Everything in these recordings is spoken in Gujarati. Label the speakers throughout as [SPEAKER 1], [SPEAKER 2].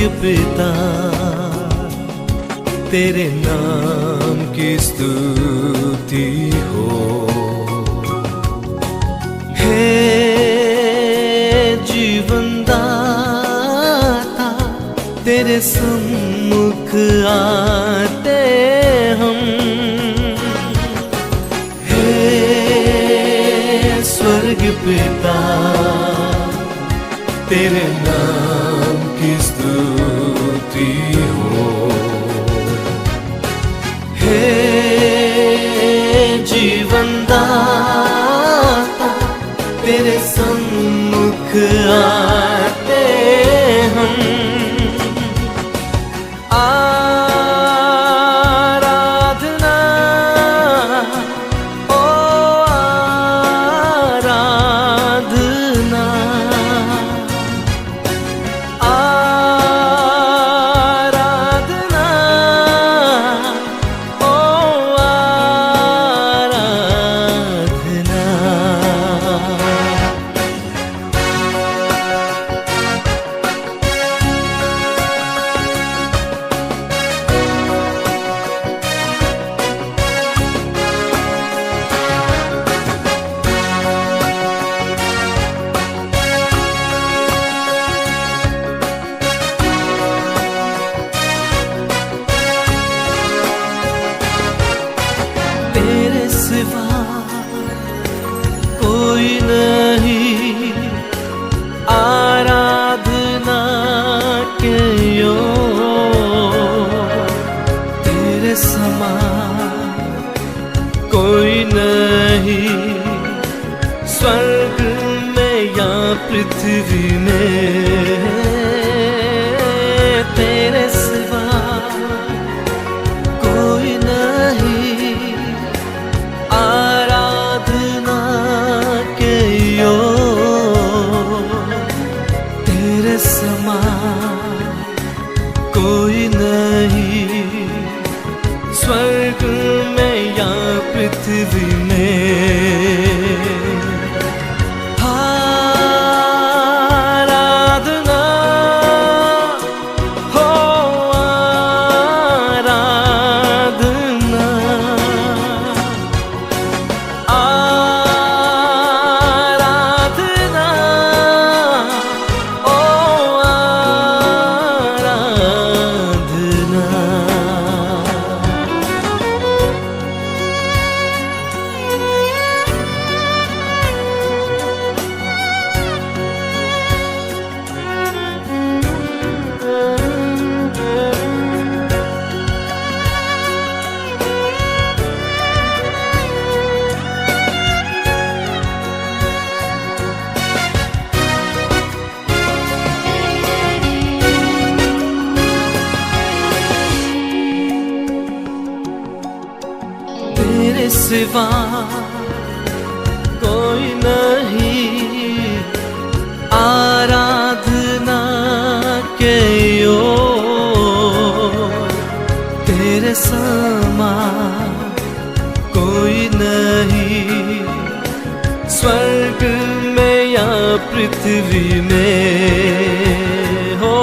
[SPEAKER 1] पिता तेरे नाम की स्तुति हो। हे जीवन दाता तेरे सम्मुख आते हम। हे स्वर्ग पिता तेरे नाम की स्तुति हो। हे जीवन दाता तेरे सम्मुख आते हम। आराधना ओ आराधना, आराधना ओ आराधना। तेरे सिवा कोई नहीं आराधना के योग्य। तेरे समान कोई नहीं स्वर्ग में या पृथ्वी में। तेरे सिवा कोई नहीं आराधना के योग्य। तेरे समान कोई नहीं स्वर्ग में या पृथ्वी में। आराधना हो आराधना, आराधना ओ आराधना। तेरे सिवा कोई नहीं आराधना के योग्य। तेरे समान कोई नहीं स्वर्ग में या पृथ्वी में। हो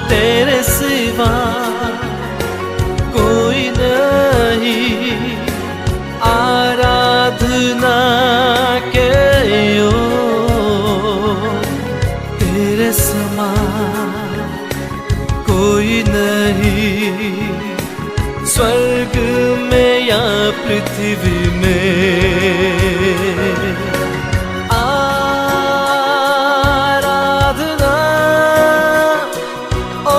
[SPEAKER 1] तेरे सिवा कोई नहीं आराधना के योग्य। तेरे समान कोई नहीं स्वर्ग में या पृथ्वी में। आराधना ओ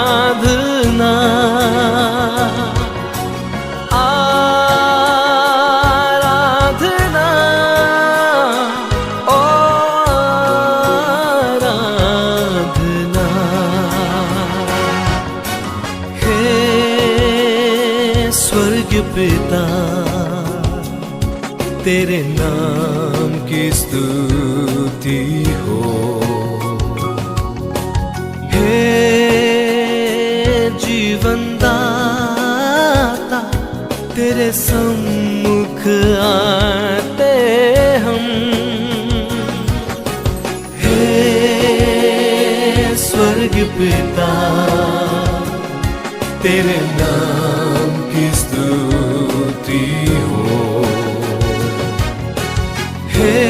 [SPEAKER 1] आराधना, आराधना ओ आराधना। हे स्वर्ग पिता तेरे नाम की स्तुति हो। हे जीवन दाता तेरे सम्मुख आते हम। हे पिता, तेरे नाम की स्तुति हो। हे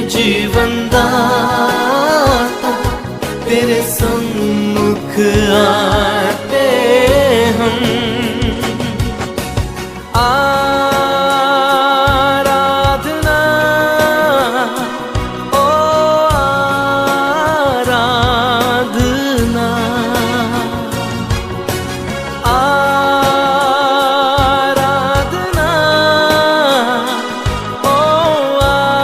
[SPEAKER 1] जीवन दाता, तेरे सम्मुख आते हम। आराधना, ओ आराधना, आराधना, ओ आराधना।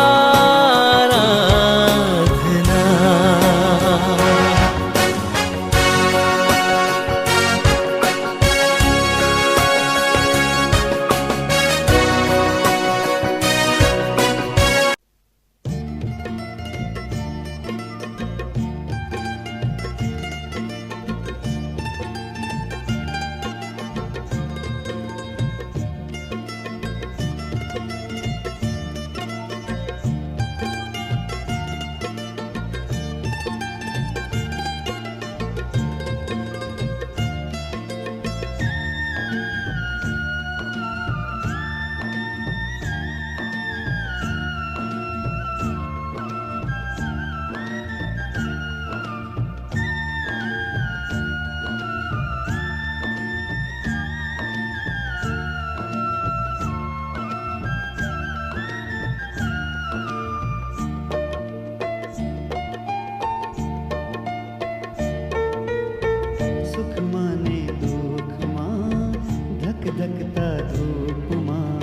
[SPEAKER 2] सुख माने दुख मां, धक धकता धूप मां,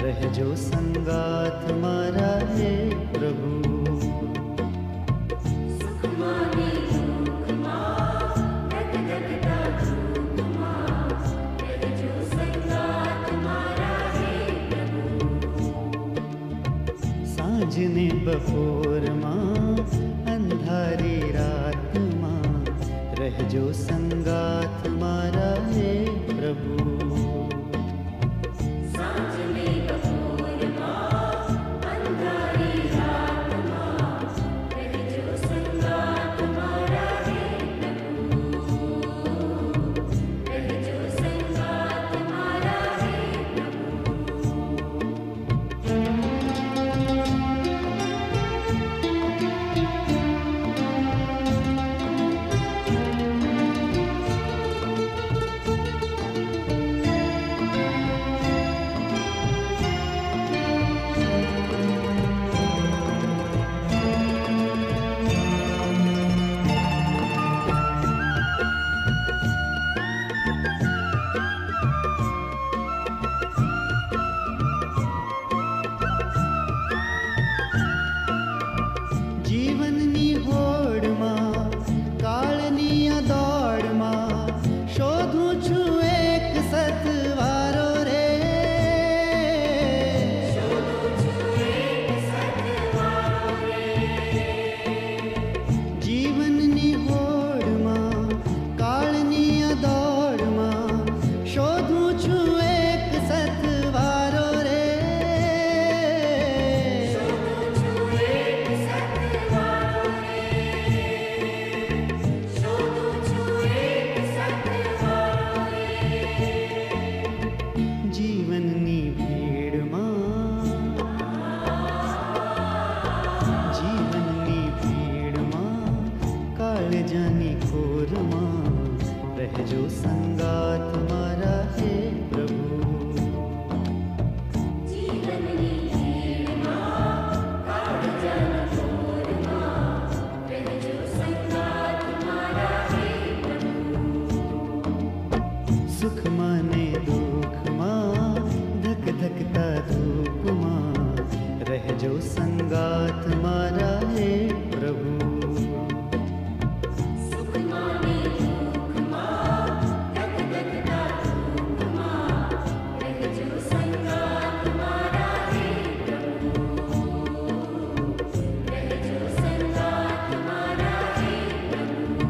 [SPEAKER 2] रह जो संगात मारा हे प्रभु।
[SPEAKER 3] सुख माने दुख मां, धक धकता धूप मां, रह जो संगात मारा हे प्रभु।
[SPEAKER 2] सांझ ने बपोर मां, अंधारी रात मां, रह जो संगात मारा हे प्रभु।
[SPEAKER 3] सांझ में बपोर मां, अंधारी रात मां, रह जो संगात मारा हे प्रभु। रह जो संगात मारा हे
[SPEAKER 2] જીવનની હોડમાં, કાળની આ દોડમાં, શોધું છું એક સતવારો રે। જીવનની હોડમાં, કાળની આ દોડમાં, શોધું છું એક સતવારો રે। જીવનની ભીડમાં, જીવનની ભીડમાં, કાળજાની ખોરમાં, રહેજો સંગાત મારા હે પ્રભુ।
[SPEAKER 3] जीवननी भीड़मां, काळजानी खोरमा, रहजो संगात मारा हे प्रभु।
[SPEAKER 2] સુખ માને દુઃખ માં, ધક ધકતા ધૂપ માં, રહેજો સંગાત મારા હે પ્રભુ।
[SPEAKER 3] सुख माने दुख मां, धक धकता धूप मां, रहजो संगात मारा हे प्रभु। रहजो संगात मारा हे प्रभु।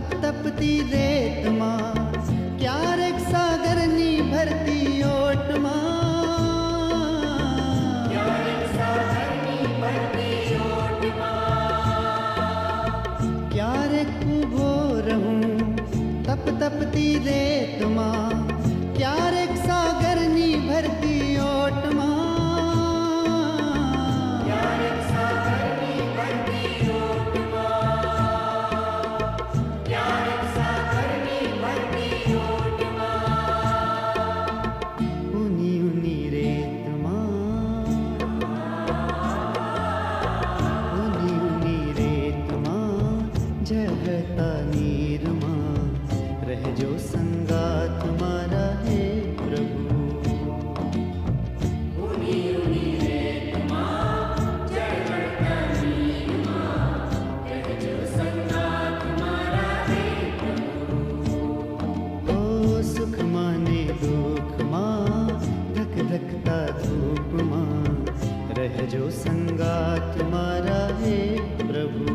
[SPEAKER 2] તપ તપતી રેતમાં, ક્યારેક સાગરની ભરતી ઓટમાં, ક્યારેક ઊભો રહું તપ તપતી રેતમાં, ક્યારેક સાગરની ભરતી ઓટમાં, ઊની ઊની રેતમાં, ઊની ઊની રેતમાં, જહતા નીરમાં રહેજો સંગાત મારા હે પ્રભુ. ઓ સુખમાં ને દુઃખમાં, ધક ધકતા ધૂપમાં રહેજો સંગાત મારા હે પ્રભુ.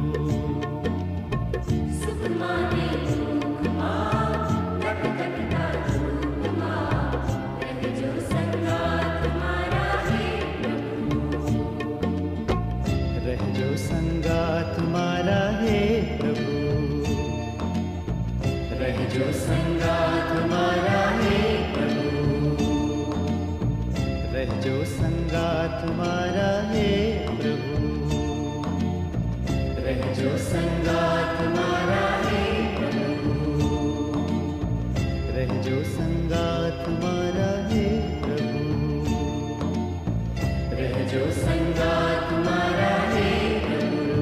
[SPEAKER 2] રહેજો સંગાત મારા હે પ્રભુ, રહેજો સંગાત મારા હે પ્રભુ, રહેજો સંગાત મારા હે પ્રભુ, રહેજો સંગાત મારા હે પ્રભુ, રહેજો સંગાત મારા હે પ્રભુ, રહેજો સંગાત મારા હે પ્રભુ.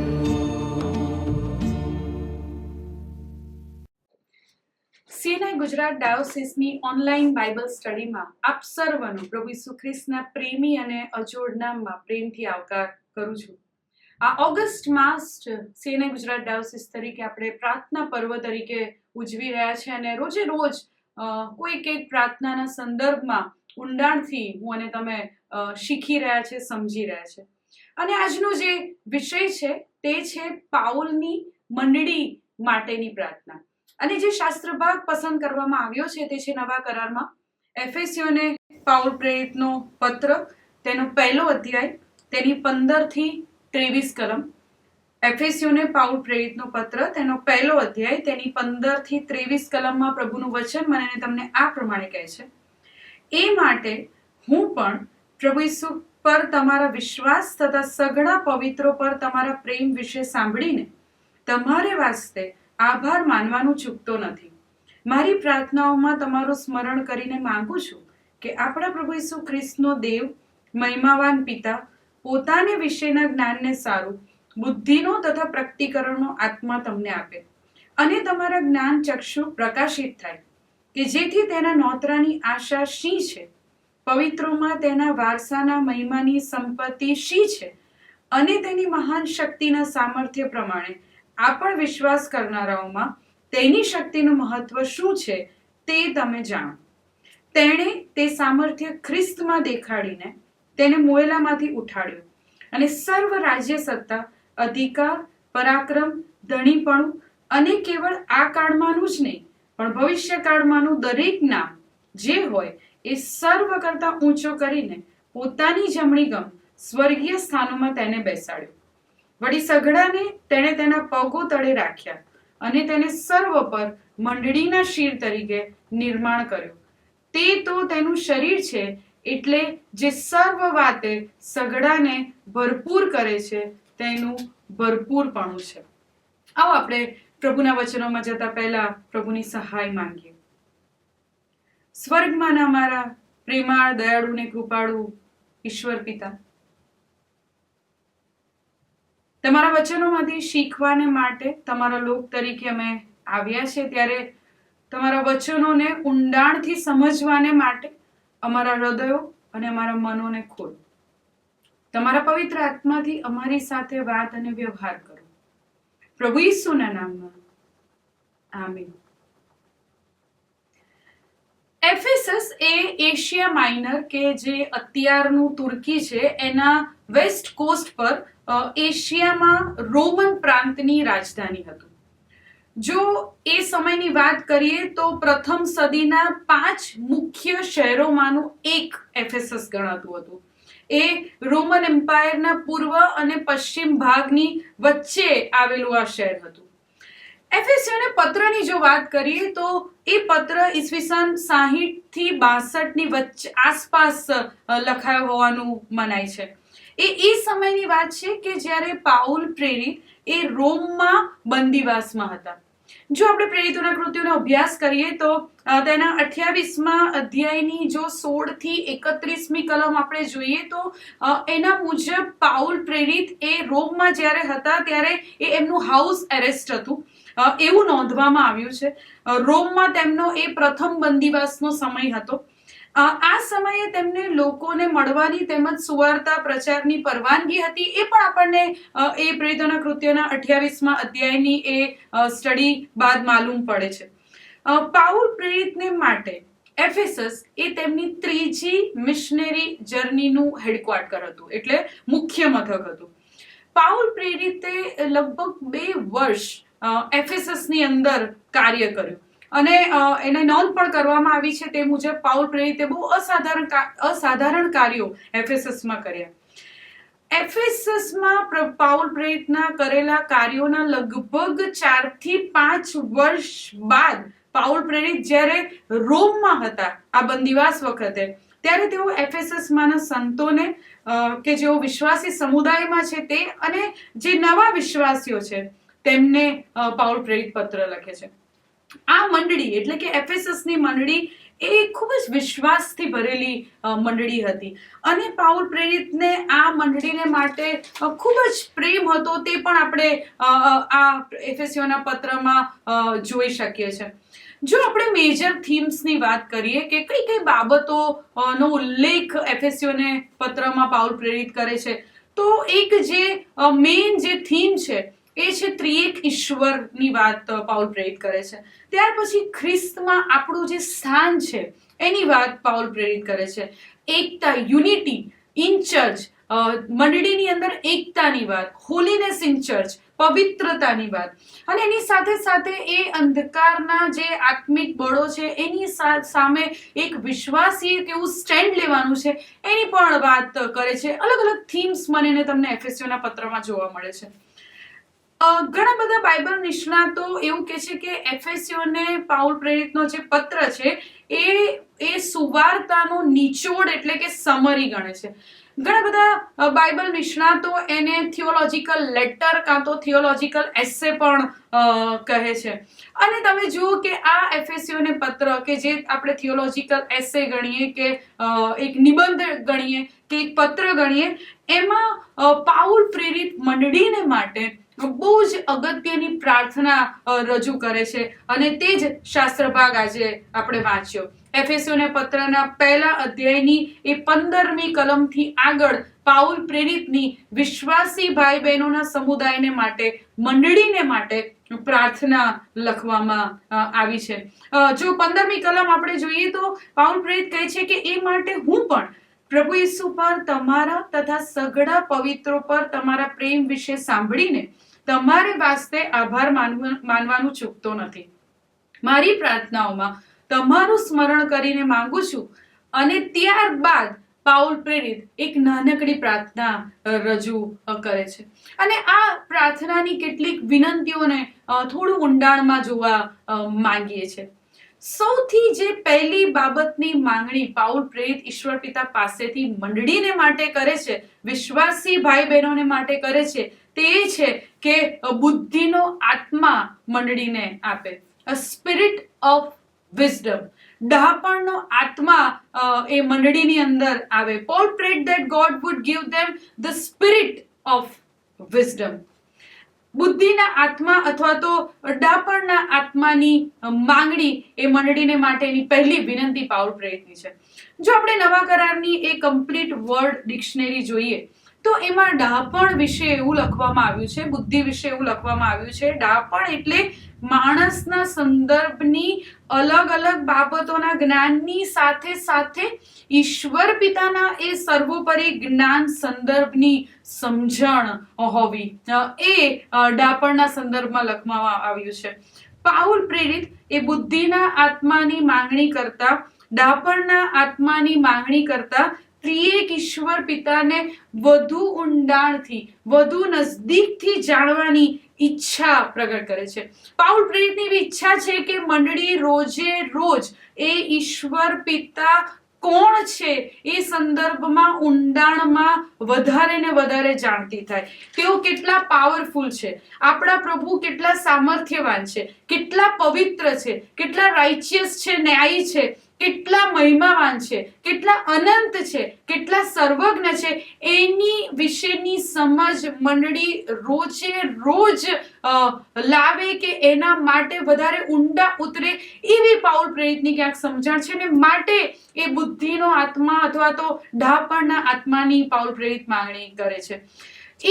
[SPEAKER 4] સીએનઆઈ ગુજરાત ડાયોસિસની ઓનલાઈન બાઇબલ સ્ટડીમાં આપ સર્વનું પ્રભુ ઈસુ ખ્રિસ્તના પ્રેમી અને અજોડ નામમાં પ્રેમથી આવકાર કરું છું. આ ઓગસ્ટ માસ સીએનઆઈ ગુજરાત ડાયોસિસ તરીકે આપણે પ્રાર્થના પર્વ તરીકે ઉજવી રહ્યા છે અને રોજે રોજ કોઈક એક પ્રાર્થનાના સંદર્ભમાં ઊંડાણથી હું અને તમે શીખી રહ્યા છે, સમજી રહ્યા છે. અને આજનો જે વિષય છે તે છે પાઉલની મંડળી માટેની પ્રાર્થના. અને જે શાસ્ત્ર ભાગ પસંદ કરવામાં આવ્યો છે તે છે નવા કરારમાં એફેસીઓને પાઉલ પ્રેરિતનો પત્ર, તેનો 1 અધ્યાય, તેની 15 થી 23 કલમ. એફેસીઓને પાઉલ પ્રેરિતનો પત્ર, તેનો 1 અધ્યાય, તેની 15 થી 23 કલમમાં પ્રભુનું વચન મને તમને આ પ્રમાણે કહે છે: એ માટે હું પણ પ્રભુ ઈસુ પર તમારા વિશ્વાસ તથા સઘળા પવિત્રો પર તમારા પ્રેમ વિશે સાંભળીને તમારે વાસ્તે આભાર માનવાનું ચૂકતો નથી. મારી પ્રાર્થનાઓમાં તમારું સ્મરણ કરીને માંગુ છું કે આપણા પ્રભુ ઈસુ ખ્રિસ્તનો દેવ, મહિમાવાન પિતા પોતાને વિશેના જ્ઞાનને સારું, બુદ્ધિનો તથા પ્રકટીકરણનો આત્મા તમને આપે અને તમારા જ્ઞાન ચક્ષુ પ્રકાશિત થાય કે જેથી તેના નોતરાની આશા શી છે, પવિત્રોમાં તેના વારસાના મહિમાની સંપત્તિ શી છે અને તેની મહાન શક્તિના સામર્થ્ય પ્રમાણે આપણ વિશ્વાસ કરનારાઓમાં તેની શક્તિનું મહત્વ શું છે તે તમે જાણો. તેણે તે સામર્થ્ય ખ્રિસ્તમાં દેખાડીને તેને મોયેલામાંથી ઉઠાડ્યો અને સર્વ રાજ્ય સત્તા, અધિકાર, પરાક્રમ, ધણીપણું અને કેવળ આ કાળમાંનું જ નહીં પણ ભવિષ્ય કાળમાંનું દરેક નામ જે હોય એ સર્વ કરતા ઊંચો કરીને પોતાની જમણી ગમ સ્વર્ગીય સ્થાનોમાં તેને બેસાડ્યો. વળી સઘળાને તેણે તેના પગો તળે રાખ્યા અને તેને સર્વ પર મંડળીના શિર તરીકે નિર્માણ કર્યો. તે તો તેનું શરીર છે, એટલે જે સર્વ વાતે સઘળાને ભરપૂર કરે છે તેનું ભરપૂરપણું છે. આવો આપણે પ્રભુના વચનોમાં જતા પહેલા પ્રભુની સહાય માંગીએ. સ્વર્ગમાં અમારા પ્રેમાળ, દયાળુ ને કૃપાળુ ઈશ્વર પિતા, તમારા વચનોમાંથી શીખવાને માટે તમારા લોક તરીકે અમે આવ્યા છે, ત્યારે તમારા વચનોને ઊંડાણથી સમજવાને માટે અમારા હૃદયો અને અમારા મનોને ખોલો. તમારા પવિત્ર આત્માથી અમારી સાથે વાત અને વ્યવહાર કરો. પ્રભુ ઈસુના નામમાં આમીન. એફેસસ એ એશિયા માઇનર કે જે અત્યારનું તુર્કી છે એના વેસ્ટ કોસ્ટ પર એશિયામાં રોમન પ્રાંતની રાજધાની હતું. જો એ સમયની વાત કરીએ તો પ્રથમ સદીના 5 મુખ્ય શહેરોમાંનું એક એફેસસ ગણાતું હતું. એ રોમન એમ્પાયરના પૂર્વ અને પશ્ચિમ ભાગની વચ્ચે આવેલું આ શહેર હતું. એફેસીયોને પત્રની જો વાત કરીએ તો એ પત્ર ઈસવીસન 60 થી 62 ની વચ્ચે આસપાસ લખાયો હોવાનું મનાય છે. એ સમયની વાત છે કે જ્યારે પાઉલ પ્રેરિત એ રોમમાં બંદીવાસમાં હતા. જો આપણે પ્રેરિતોના કૃત્યોનો અભ્યાસ કરીએ તો તેના 28મા અધ્યાયની જો 16 થી 31મી કલમ આપણે જોઈએ તો એના મુજબ પાઉલ પ્રેરિત એ રોમમાં જ્યારે હતા ત્યારે એ એમનું હાઉસ એરેસ્ટ હતું એવું નોંધવામાં આવ્યું છે. રોમમાં તેમનો એ પ્રથમ બંદીવાસનો સમય હતો. આ સમયે તેમને લોકોને મળવાની તેમજ સુવાર્તા પ્રચારની પરવાનગી હતી. એ પણ આપણને એ પ્રેરિતોના કૃત્યોના 28મા અધ્યાયની એ સ્ટડી બાદ માલુમ પડે છે. પાઉલ પ્રેરિતને માટે એફેસસ એ તેમની ત્રીજી મિશનરી જર્નીનું હેડક્વાર્ટર હતું, એટલે મુખ્ય મથક હતું. પાઉલ પ્રેરિતે લગભગ 2 વર્ષ એફેસસની અંદર કાર્ય કર્યું અને એને નોંધ પણ કરવામાં આવી છે તે મુજબ પાઉલ પ્રેરિતે બહુ અસાધારણ કાર્યો એફેસસમાં કર્યા. એફેસસમાં પાઉલ પ્રેરિતના કરેલા કાર્યોના લગભગ 4 થી 5 વર્ષ બાદ પાઉલ પ્રેરિત જ્યારે રોમમાં હતા આ બંદીવાસ વખતે, ત્યારે તેઓ એફેસસમાંના સંતોને કે જેઓ વિશ્વાસી સમુદાયમાં છે તે અને જે નવા વિશ્વાસીઓ છે તેમને પાઉલ પ્રેરિત પત્ર લખે છે. આ મંડળી એટલે કે એફેસસની મંડળી એ ખૂબ જ વિશ્વાસથી ભરેલી મંડળી હતી અને પાઉલ પ્રેરિતને આ મંડળીને માટે ખૂબ જ પ્રેમ હતો તે પણ આપણે આ એફેસીયોના પત્રમાં જોઈ શકીએ છીએ. જો આપણે મેજર થીમ્સની વાત કરીએ કે કઈ કઈ બાબતોનો ઉલ્લેખ એફેસીયોને પત્રમાં પાઉલ પ્રેરિત કરે છે, તો એક જે મેઇન જે થીમ છે એ છે ત્રિએક ઈશ્વરની વાત પાઉલ પ્રેરિત કરે છે. ત્યાર પછી ખ્રિસ્તમાં આપણું જે સ્થાન છે એની વાત પાઉલ પ્રેરિત કરે છે. એકતા, યુનિટી ઇન ચર્ચ, મંડળીની અંદર એકતાની વાત, હોલીનેસ ઇન ચર્ચ, પવિત્રતાની વાત, અને એની સાથે સાથે એ અંધકારના જે આત્મિક બળો છે એની સામે એક વિશ્વાસીએ કેવું સ્ટેન્ડ લેવાનું છે એની પણ વાત કરે છે. અલગ અલગ થીમ્સ મને તમને એફેસીયોના પત્રમાં જોવા મળે છે. ઘણા બધા બાઇબલ નિષ્ણાતો એવું કહે છે કે એફેસીયોને પાઉલ પ્રેરિતનો જે પત્ર છે એ સુવાર્તાનો નિચોડ એટલે કે સમરી ગણે છે. ઘણા બધા બાઇબલ નિષ્ણાતો એને થિયોલોજીકલ લેટર કાં તો થિયોલોજીકલ એસે પણ કહે છે. અને તમે જુઓ કે આ એફેસીયોને પત્ર કે જે આપણે થિયોલોજીકલ એસે ગણીએ કે એક નિબંધ ગણીએ કે એક પત્ર ગણીએ, એમાં પાઉલ પ્રેરિત મંડળીને માટે બહુ જ અગત્યની પ્રાર્થના રજૂ કરે છે અને તે જ શાસ્ત્ર ભાગ આજે આપણે વાંચ્યો. એફેસીયોના પત્રના 1 અધ્યાયની એ 15મી કલમથી આગળ પાઉલ પ્રેરિતની વિશ્વાસી ભાઈ બહેનોના સમુદાયને માટે, મંડળીને માટે પ્રાર્થના લખવામાં આવી છે. જો 15મી કલમ આપણે જોઈએ તો પાઉલ પ્રેરિત કહે છે કે એ માટે હું પણ પ્રભુ ઈસુ પર તમારા તથા સઘળા પવિત્રો પર તમારા પ્રેમ વિશે સાંભળીને તમારે વાસ્તે આભાર માનવાનું ચૂકતો નથી. મારી પ્રાર્થનાઓમાં તમારું સ્મરણ કરીને માંગુ છું. અને ત્યારબાદ પાઉલ પ્રેરિત એક નાનકડી પ્રાર્થના રજૂ કરે છે અને આ પ્રાર્થનાની કેટલીક વિનંતીઓને થોડું ઊંડાણમાં જોવા માંગીએ છીએ. સૌથી જે પહેલી બાબતની માંગણી પાઉલ પ્રેરિત ઈશ્વર પિતા પાસેથી મંડળીને માટે કરે છે, વિશ્વાસી ભાઈ બહેનોને માટે કરે છે, તે છે કે બુદ્ધિનો આત્મા મંડળીને આપે. અ સ્પિરિટ ઓફ વિઝડમ, ડહાપણનો આત્મા એ મંડળીની અંદર આવે. Paul prayed that God would give them the spirit of wisdom. બુદ્ધિના આત્મા અથવા તો ડહાપણના આત્માની માંગણી એ મંડળીને માટેની પહેલી વિનંતી પાઉલ પ્રેરિતની છે. જો આપણે નવા કરારની એ કમ્પ્લીટ વર્ડ ડિક્શનરી જોઈએ તો એમાં ડાપણ વિશે એવું લખવામાં આવ્યું છે, બુદ્ધિ વિશે એવું લખવામાં આવ્યું છે. ડાપણ એટલે માણસના સંદર્ભની અલગ અલગ બાબતોના જ્ઞાનની સાથે સાથે ઈશ્વર પિતાના એ સર્વોપરી જ્ઞાન સંદર્ભની સમજણ હોવી, એ ડાપણના સંદર્ભમાં લખવામાં આવ્યું છે. પાઉલ પ્રેરિત એ બુદ્ધિના આત્માની માંગણી કરતા, ડાપણના આત્માની માંગણી કરતા ત્રિએક ઈશ્વર પિતાને વધુ ઊંડાણથી, વધુ નજદીકથી જાણવાની ઈચ્છા પ્રગટ કરે છે. પાઉલ પ્રેરિતની એવી ઈચ્છા છે કે મંડળી રોજે રોજ એ ઈશ્વર પિતા કોણ છે એ સંદર્ભમાં ઊંડાણમાં વધારે ને વધારે જાણતી થાય. તેઓ કેટલા પાવરફુલ છે, આપણા પ્રભુ કેટલા સામર્થ્યવાન છે, કેટલા પવિત્ર છે, કેટલા રાઇચિયસ છે, ન્યાયી છે, કેટલા મહિમાવાન છે, કેટલા અનંત છે, કેટલા સર્વજ્ઞ છે, એની વિશેની સમજ મંડળી રોજે રોજ લાવે કે એના માટે વધારે ઊંડા ઉતરે, એવી પાઉલ પ્રેરિતની ક્યાંક સમજણ છે ને માટે એ બુદ્ધિનો આત્મા અથવા તો ડાપણના આત્માની પાઉલ પ્રેરિત માંગણી કરે છે.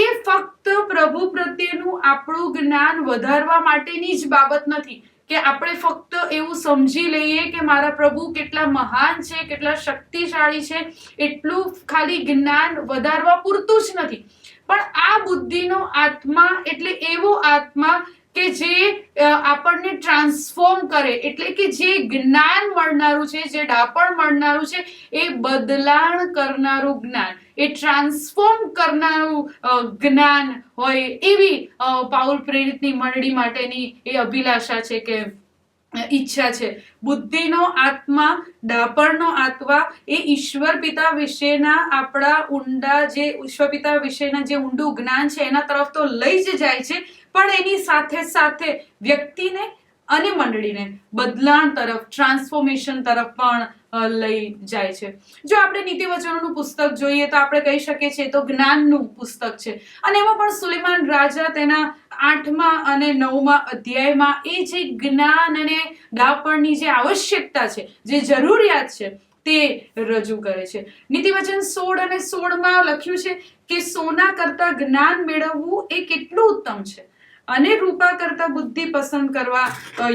[SPEAKER 4] એ ફક્ત પ્રભુ પ્રત્યેનું આપણું જ્ઞાન વધારવા માટેની જ બાબત નથી કે આપણે ફક્ત એવું સમજી લઈએ કે મારા પ્રભુ કેટલા મહાન છે, કેટલા શક્તિશાળી છે, એટલું ખાલી જ્ઞાન વધારવા પૂરતું જ નથી. પણ આ બુદ્ધિનો આત્મા એટલે એવો આત્મા કે જે આપણને ટ્રાન્સફોર્મ કરે, એટલે કે જે જ્ઞાન મળનારું છે, જે ડાપણ મળનારું છે, એ બદલાણ કરનારું જ્ઞાન, એ ટ્રાન્સફોર્મ કરનારું જ્ઞાન હોય, એવી પાઉલ પ્રેરિતની મંડળી માટેની એ અભિલાષા છે કે ઈચ્છા છે. બુદ્ધિનો આત્મા, ડાપણનો આત્મા એ ઈશ્વર પિતા વિશેના આપણા ઊંડા, જે ઈશ્વર પિતા વિશેના જે ઊંડું જ્ઞાન છે એના તરફ તો લઈ જ જાય છે, પણ એની સાથે સાથે વ્યક્તિને અને મંડળીને બદલાણ તરફ, ટ્રાન્સફોર્મેશન તરફ પણ લઈ જાય છે. જો આપણે નીતિવચનોનું પુસ્તક જોઈએ તો આપણે કહી શકીએ છીએ તો જ્ઞાનનું પુસ્તક છે, અને એમાં પણ સુલેમાન રાજા તેના 8મા અને 9મા અધ્યાયમાં એ જે જ્ઞાન અને ડાપણની જે આવશ્યકતા છે, જે જરૂરિયાત છે, તે રજૂ કરે છે. નીતિવચન 16 અને 16માં લખ્યું છે કે સોના કરતા જ્ઞાન મેળવવું એ કેટલું ઉત્તમ છે, અને રૂપા કરતા બુદ્ધિ પસંદ કરવા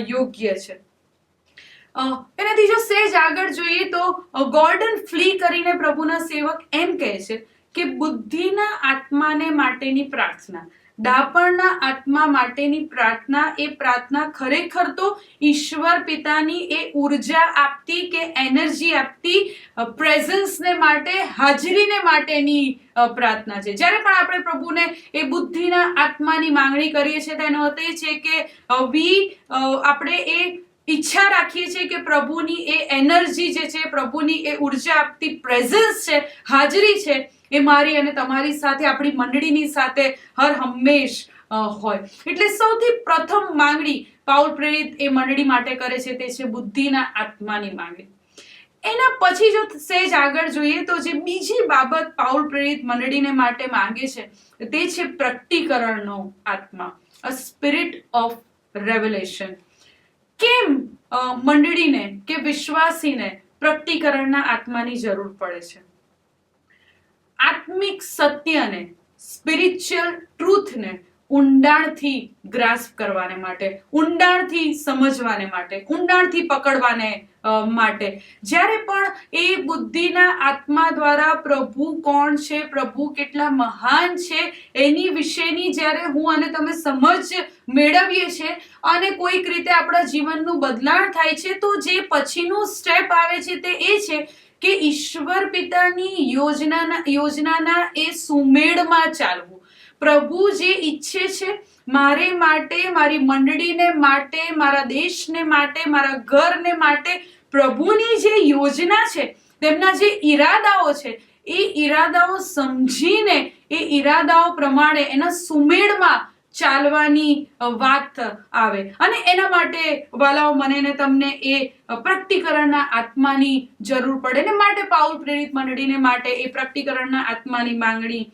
[SPEAKER 4] યોગ્ય છે. એનાથી જો સેજ આગળ જોઈએ તો ગોર્ડન ફ્લી કરીને પ્રભુના સેવક એમ કહે છે કે બુદ્ધિના આત્માને માટેની પ્રાર્થના, ડાપણના આત્મા માટેની પ્રાર્થના, એ પ્રાર્થના ખરેખર તો ઈશ્વર પિતાની એ ઉર્જા આપતી કે એનર્જી આપતી પ્રેઝન્સને માટે, હાજરીને માટેની પ્રાર્થના છે. જ્યારે પણ આપણે પ્રભુને એ બુદ્ધિના આત્માની માંગણી કરીએ છીએ તેનો અર્થ એ છે કે આપણે એ ઈચ્છા રાખીએ છીએ કે પ્રભુની એ એનર્જી જે છે, પ્રભુની એ ઉર્જા આપતી પ્રેઝન્સ છે, હાજરી છે, એ મારી અને તમારી સાથે, આપણી મંડળીની સાથે હર હંમેશ હોય. એટલે સૌથી પ્રથમ માંગણી પાઉલ પ્રેરિત એ મંડળી માટે કરે છે તે છે બુદ્ધિના આત્માની માંગણી. એના પછી જો સેજ આગળ જોઈએ તો જે બીજી બાબત પાઉલ પ્રેરિત મંડળીને માટે માંગે છે તે છે પ્રકટીકરણનો આત્મા, અ સ્પિરિટ ઓફ રેવલેશન. કેમ મંડળીને કે વિશ્વાસીને પ્રકટીકરણના આત્માની જરૂર પડે છે? આત્મિક સત્યને, સ્પિરિચ્યુઅલ ટ્રુથને ઊંડાણથી ગ્રાસ્પ કરવાને માટે, ઊંડાણથી સમજવાને માટે, ઊંડાણથી પકડવાને માટે. જ્યારે પણ એ બુદ્ધિના આત્મા દ્વારા પ્રભુ કોણ છે, પ્રભુ કેટલા મહાન છે, એની વિશેની જ્યારે હું અને તમે સમજ મેળવીએ છીએ અને કોઈક રીતે આપણા જીવનનું બદલાણ થાય છે, તો જે પછીનું સ્ટેપ આવે છે તે એ છે કે ઈશ્વર પિતાની યોજનાના એ સુમેળમાં ચાલવું. પ્રભુ જે ઈચ્છે છે મારે માટે, મારી મંડળીને માટે, મારા દેશને માટે, મારા ઘરને માટે, પ્રભુની જે યોજના છે, તેમના જે ઈરાદાઓ છે, એ ઈરાદાઓ સમજીને એ ઈરાદાઓ પ્રમાણે એના સુમેળમાં ચાલવાની વાત આવે. અને એના માટે વાલાઓ મને ને તમને એ પ્રકટીકરણના આત્માની જરૂર પડે, ને માટે પાઉલ પ્રેરિત મંડળીને માટે એ પ્રકટીકરણના આત્માની માંગણી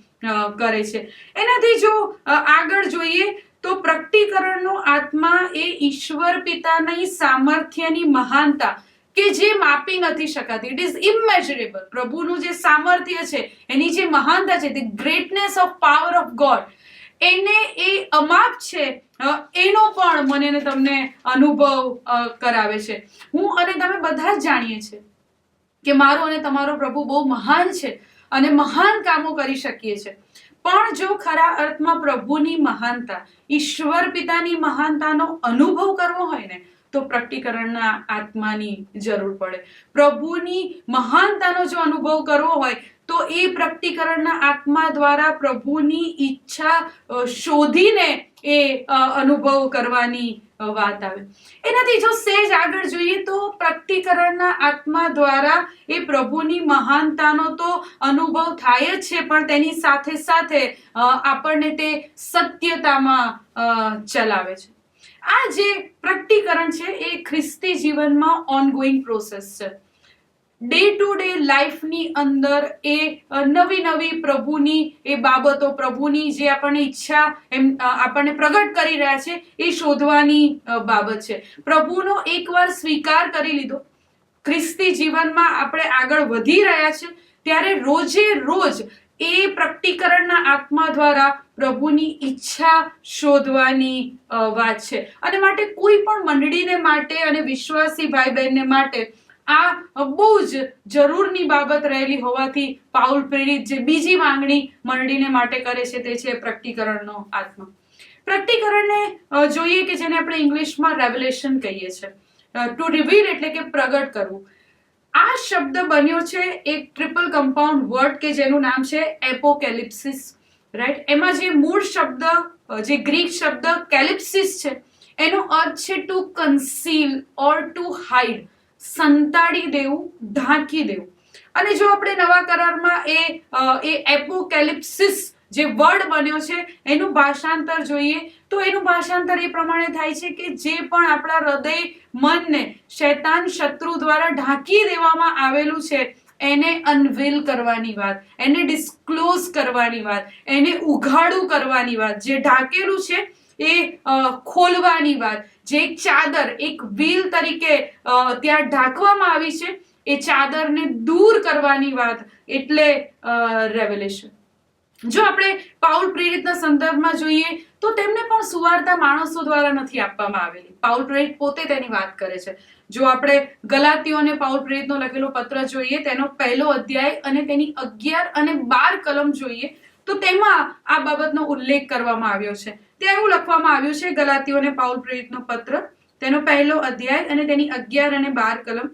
[SPEAKER 4] કરે છે. એનાથી જો આગળ જોઈએ તો પ્રકટીકરણનો આત્મા એ ઈશ્વર પિતાની સામર્થ્યની મહાનતા કે જે માપી નથી શકાતી. It is immeasurable. પ્રભુનું જે સામર્થ્ય છે, એની જે મહાનતા છે, the greatness of power of God, એને એ અમાપ છે, એનો પણ મને ને તમને અનુભવ કરાવે છે. હું અને તમે બધા જ જાણીએ છીએ કે મારો અને તમારો પ્રભુ બહુ મહાન છે અને મહાન કામો કરી શકીએ છે. પણ જો ખરા અર્થમાં પ્રભુની મહાનતા, ઈશ્વર પિતાની મહાનતાનો અનુભવ કરવો હોય ને, તો પ્રકટીકરણના આત્માની જરૂર પડે. પ્રભુની મહાનતાનો જો અનુભવ કરવો હોય તો એ પ્રકટીકરણના આત્મા દ્વારા પ્રભુની ઈચ્છા શોધીને એ અનુભવ કરવાની વાત આવે. એનાથી જો સહેજ આગળ જોઈએ તો પ્રકટીકરણના આત્મા દ્વારા એ પ્રભુની મહાનતાનો તો અનુભવ થાય જ છે, પણ તેની સાથે સાથે આપણને તે સત્યતામાં ચલાવે છે. આ જે પ્રકટીકરણ છે એ ખ્રિસ્તી જીવનમાં ઓનગોઈંગ પ્રોસેસ છે. ડે ટુ ડે લાઈફની અંદર એ નવી નવી પ્રભુની એ બાબતો, પ્રભુની જે આપણને ઈચ્છા એમ આપણને પ્રગટ કરી રહ્યા છે એ શોધવાની બાબત છે. પ્રભુનો એકવાર સ્વીકાર કરી લીધો, ખ્રિસ્તી જીવનમાં આપણે આગળ વધી રહ્યા છે, ત્યારે રોજે રોજ એ પ્રકટીકરણના આત્મા દ્વારા પ્રભુની ઈચ્છા શોધવાની વાત છે. અને માટે કોઈ પણ મંડળીને માટે અને વિશ્વાસી ભાઈ બહેનને માટે આ બહુ જ જરૂરની બાબત રહેલી હોવાથી પાઉલ પ્રેરિત જે બીજી માંગણી મંડળીને માટે કરે છે તે છે પ્રકટીકરણનો આત્મા. પ્રકટીકરણને જોઈએ કે જેને આપણે ઇંગ્લિશમાં રેવલેશન કહીએ છીએ. ટુ રિવીલ એટલે કે પ્રગટ કરવું. આ શબ્દ બન્યો છે એક ટ્રિપલ કમ્પાઉન્ડ વર્ડ કે જેનું નામ છે એપોકેલિપ્સિસ, રાઈટ. એમાં જે મૂળ શબ્દ, જે ગ્રીક શબ્દ કેલિપ્સિસ છે, એનો અર્થ છે ટુ કન્સીલ ઓર ટુ હાઇડ, સંતાડી દેવું, ઢાંકી દેવું. અને જો આપણે નવા કરારમાં એ એપોકેલિપ્સિસ જે વર્ડ બન્યો છે એનું ભાષાંતર જોઈએ તો એનું ભાષાંતર એ પ્રમાણે થાય છે કે જે પણ આપણા હૃદય મનને શૈતાન શત્રુ દ્વારા ઢાંકી દેવામાં આવેલું છે એને અનવીલ કરવાની વાત, એને ડિસ્ક્લોઝ કરવાની વાત, એને ઉઘાડું કરવાની વાત. જે ઢાંકેલું છે એ ખોલવાની વાત. જે એક ચાદર, એક વ્હીલ તરીકે ત્યાં ઢાંકવામાં આવી છે, એ ચાદરને દૂર કરવાની વાત એટલે રેવલેશન. જો આપણે પાઉલ પ્રેરિતના સંદર્ભમાં જોઈએ તો તેમને પણ સુવાર્તા માણસો દ્વારા નથી આપવામાં આવેલી. પાઉલ પ્રેરિત પોતે તેની વાત કરે છે. જો આપણે ગલાતીઓને પાઉલ પ્રેરિતનો લખેલો પત્ર જોઈએ, તેનો 1 અધ્યાય અને તેની 11 અને 12 કલમ જોઈએ તો તેમાં આ બાબતનો ઉલ્લેખ કરવામાં આવ્યો છે. ત્યાં એવું લખવામાં આવ્યું છે, ગલાતીઓને પાઉલ પ્રેરિતનો પત્ર, તેનો 1 અધ્યાય અને તેની 11 અને 12 કલમ.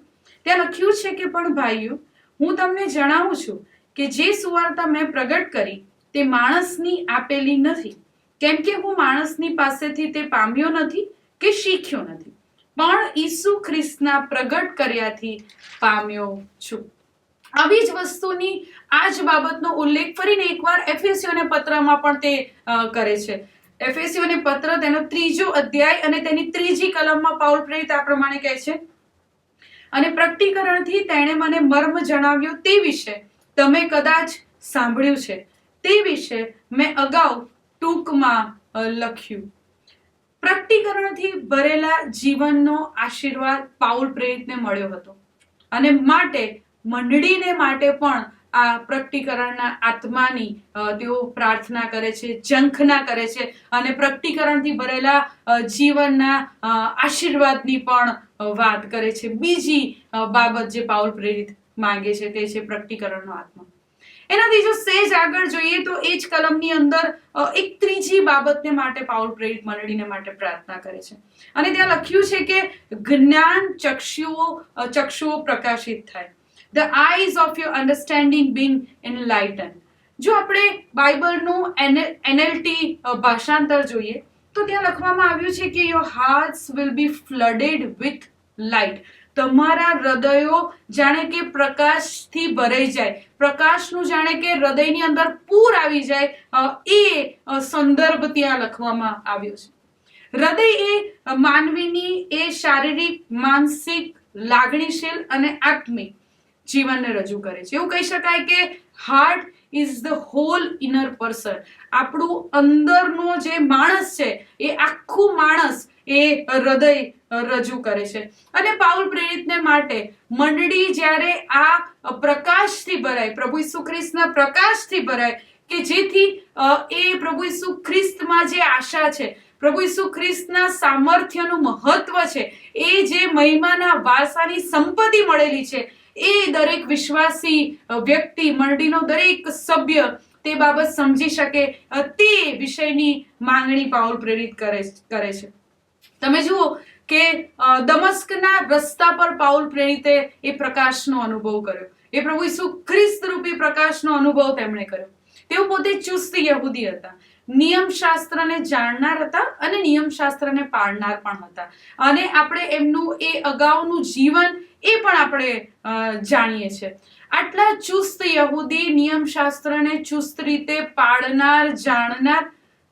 [SPEAKER 4] ત્યાં લખ્યું છે કે પણ ભાઈઓ, હું તમને જણાવું છું કે જે સુવાર્તા મેં પ્રગટ કરી તે માણસની આપેલી નથી, કેમ કે હું માણસની પાસેથી તે પામ્યો નથી કે શીખ્યો નથી, પણ ઈસુ ખ્રિસ્તના પ્રગટ કર્યાથી પામ્યો છું. આવી જ વસ્તુની આ જ બાબતનો ઉલ્લેખ ફરીને એકવાર એફેસીઓને પત્રમાં પણ તે કરે છે. એફેસીઓને પત્ર તેનો 3 અધ્યાય અને તેની 3 કલમમાં પાઉલ પ્રેરિત આ પ્રમાણે કહે છે, અને પ્રકટીકરણથી તેણે મને મર્મ જણાવ્યો તે વિશે તમે કદાચ સાંભળ્યું છે, તે વિશે મેં અગાઉ ટૂંકમાં લખ્યું. પ્રકટીકરણથી ભરેલા જીવનનો આશીર્વાદ પાઉલ પ્રેરિતને મળ્યો હતો અને માટે મંડળીને માટે પણ આ પ્રકટીકરણના આત્માની તેઓ પ્રાર્થના કરે છે, ઝંખના કરે છે અને પ્રકટીકરણથી ભરેલા જીવનના આશીર્વાદની પણ વાત કરે છે. બીજી બાબત જે પાઉલ પ્રેરિત માંગે છે તે છે પ્રકટીકરણનો આત્મા. એનાથી જો સહેજ આગળ જોઈએ તો એ જ કલમની અંદર એક ત્રીજી બાબતને માટે પાઉલ પ્રેરિત મંડળીને માટે પ્રાર્થના કરે છે અને ત્યાં લખ્યું છે કે જ્ઞાન ચક્ષુઓ પ્રકાશિત થાય. The eyes of your understanding being enlightened. જો આપણે બાઇબલનું NLT ભાષાંતર જોઈએ તો ત્યાં લખવામાં આવ્યું છે કે your hearts will be flooded with light. તમારા હૃદયો જાણે કે પ્રકાશથી ભરાઈ જાય, પ્રકાશનું જાણે કે હૃદયની અંદર પૂર આવી જાય, એ સંદર્ભ ત્યાં લખવામાં આવ્યો છે. હૃદય એ માનવીની એ શારીરિક, માનસિક, લાગણીશીલ અને આત્મિક જીવનને રજૂ કરે છે. એવું કહી શકાય કે heart is the whole inner person. આપણું અંદરનો જે માણસ છે એ આખું માણસ એ હૃદય રજૂ કરે છે. અને પાઉલ પ્રેરિતને માટે મંડળી જ્યારે આ પ્રકાશથી ભરાય, પ્રભુ ઈસુ ખ્રિસ્તના પ્રકાશથી ભરાય, કે જેથી એ પ્રભુ ઈસુ ખ્રિસ્તમાં જે આશા છે, પ્રભુ ઈસુ ખ્રિસ્તના સામર્થ્યનું મહત્વ છે, એ જે મહિમાના વારસાની સંપત્તિ મળેલી છે, એ દરેક વિશ્વાસી વ્યક્તિ, મંડળીનો દરેક સભ્ય તે બાબત સમજી શકે, તે વિષયની માંગણી પાઉલ પ્રેરિત કરે છે. તમે જુઓ કે દમસ્કના રસ્તા પર પાઉલ પ્રેરિતે એ પ્રકાશનો અનુભવ કર્યો, એ પ્રભુ ઈસુ ખ્રિસ્ત રૂપી પ્રકાશનો અનુભવ તેમણે કર્યો. તેઓ પોતે ચુસ્ત યહૂદી હતા, નિયમ શાસ્ત્રને જાણનાર હતા અને નિયમ શાસ્ત્રને પાળનાર પણ હતા. અને આપણે એમનું એ અગાઉનું જીવન એ પણ આપણે જાણીએ છીએ. આટલા ચુસ્ત યહૂદી, નિયમ શાસ્ત્રને ચુસ્ત રીતે પાળનાર, જાણનાર,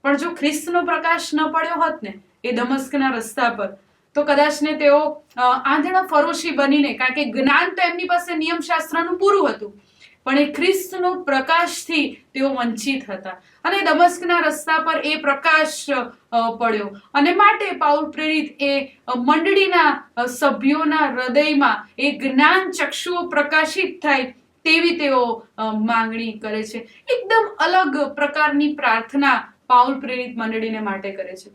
[SPEAKER 4] પણ જો ખ્રિસ્તનો પ્રકાશ ન પડ્યો હોત ને એ દમસ્કના રસ્તા પર, તો કદાચ ને તેઓ આંધળા ફરોશી બનીને, કારણ કે જ્ઞાન તો એમની પાસે નિયમ શાસ્ત્રનું પૂરું હતું, પણ એ ખ્રિસ્તનો પ્રકાશથી તેઓ વંચિત હતા. અને દમસ્કના રસ્તા પર એ પ્રકાશ પડ્યો, અને માટે પાઉલ પ્રેરિત એ મંડળીના સભ્યોના હૃદયમાં એ જ્ઞાન ચક્ષુઓ પ્રકાશિત થાય તેવી તેઓ માંગણી કરે છે. એકદમ અલગ પ્રકારની પ્રાર્થના પાઉલ પ્રેરિત મંડળીને માટે કરે છે.